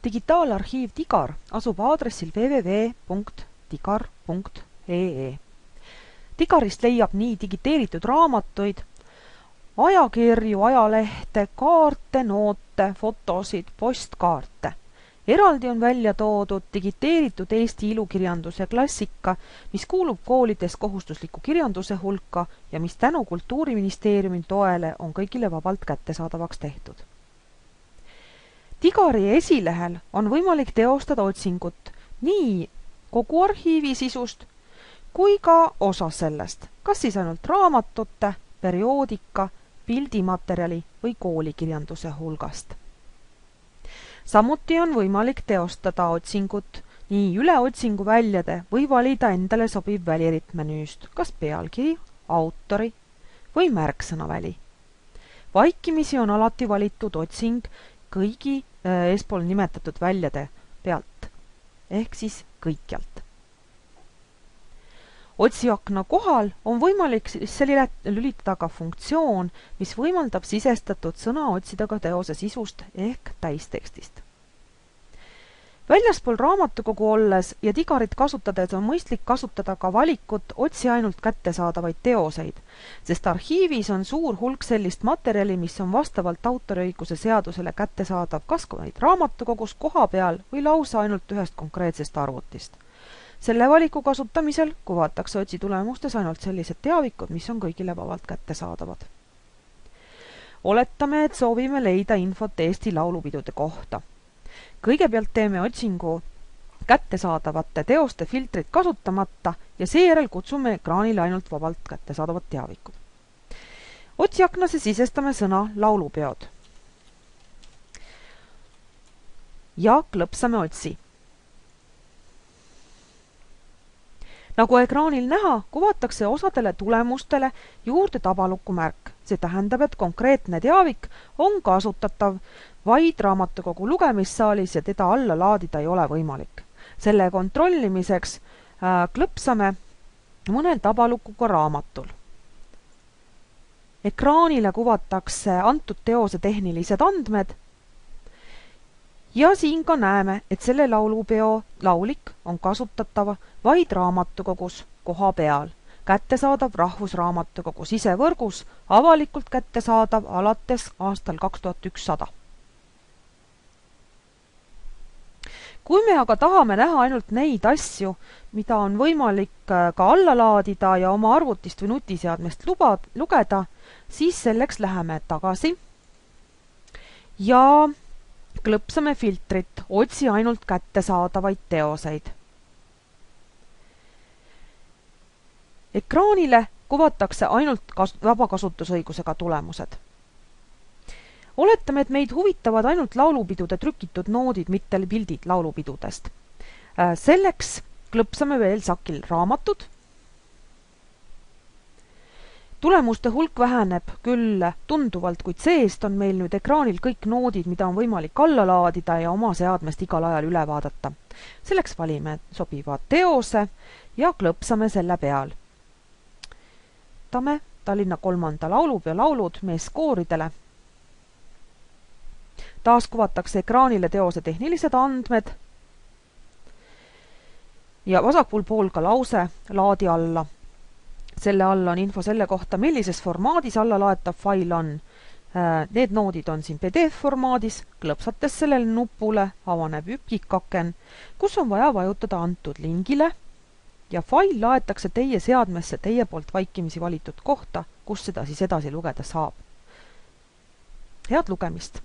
Digitaalarhiiv Digar asub aadressil www.digar.ee. Digarist leiab nii digiteeritud raamatuid, ajakirju, ajalehte, kaarte, noote, fotosid, postkaarte. Eraldi on välja toodud digiteeritud Eesti ilukirjanduse klassika, mis kuulub koolides kohustusliku kirjanduse hulka ja mis tänu Kultuuriministeeriumi toele on kõigile vabalt kättesaadavaks tehtud. Digari esilehel on võimalik teostada otsingut nii kogu arhiivi sisust kui ka osa sellest, kas siis ainult raamatute, perioodika, pildimaterjali või koolikirjanduse hulgast. Samuti on võimalik teostada otsingut nii üleotsinguväljade või valida endale sobiv välirit menüüst, kas pealkiri, autori või märksõnaväli. Vaikimisi on alati valitud otsing kõigi eespool nimetatud väljade pealt, ehk siis kõikjalt. Otsiakna kohal on võimalik sisse lülitada ka funktsioon, mis võimaldab sisestatud sõna otsida ka teose sisust ehk täistekstist. Väljaspool raamatukogu olles ja Digarit kasutades on mõistlik kasutada ka valikut otsi ainult kättesaadavaid teoseid, sest arhiivis on suur hulk sellist materjali, mis on vastavalt autoriõiguse seadusele kättesaadav kas vaid raamatukogus kohapeal või lausa ainult ühest konkreetsest arvutist. Selle valiku kasutamisel kuvatakse otsitulemustes ainult sellised teavikud, mis on kõigile vabalt kättesaadavad. Oletame, et soovime leida infot Eesti laulupidude kohta. Kõigepealt teeme otsingu kättesaadavate teoste filtrit kasutamata ja seejärel kutsume ekraanile ainult vabalt kättesaadavad teavikud. Otsiaknasse sisestame sõna laulupeod ja klõpsame otsi. Nagu ekraanil näha, kuvatakse osadele tulemustele juurde tabalukku märk. See tähendab, et konkreetne teavik on kasutatav vaid raamatukogu lugemissaalis ja teda alla laadida ei ole võimalik. Selle kontrollimiseks klõpsame mõnel tabalukuga raamatul. Ekraanile kuvatakse antud teose tehnilised andmed ja siin ka näeme, et selle laulupeo laulik on kasutatav vaid raamatukogus koha peal, kättesaadav Rahvusraamatukogu sisevõrgus, avalikult kättesaadav alates aastal 2100. Kui me aga tahame näha ainult neid asju, mida on võimalik ka alla laadida ja oma arvutist või nutiseadmest lugeda, siis selleks läheme tagasi ja klõpsame filtrit, otsi ainult kättesaadavaid teoseid. Ekraanile kuvatakse ainult vabakasutusõigusega tulemused. Oletame, et meid huvitavad ainult laulupidude trükitud noodid, mitte pildid laulupidudest. Selleks klõpsame veel sakil raamatud. Tulemuste hulk väheneb küll tunduvalt, kuid see-eest on meil nüüd ekraanil kõik noodid, mida on võimalik alla laadida ja oma seadmest igal ajal üle vaadata. Selleks valime sobiva teose ja klõpsame selle peal. Võtame Tallinna 3. laulupeo laulud meeskooridele. Taas kuvatakse ekraanile teose tehnilised andmed ja vasakul pool ka lause laadi alla. Selle alla on info selle kohta, millises formaadis alla laetav fail on. Need noodid on siin PDF-formaadis, klõpsates sellele nupule avaneb ükikaken, kus on vaja vajutada antud lingile ja fail laetakse teie seadmesse teie poolt vaikimisi valitud kohta, kus seda siis edasi lugeda saab. Head lugemist!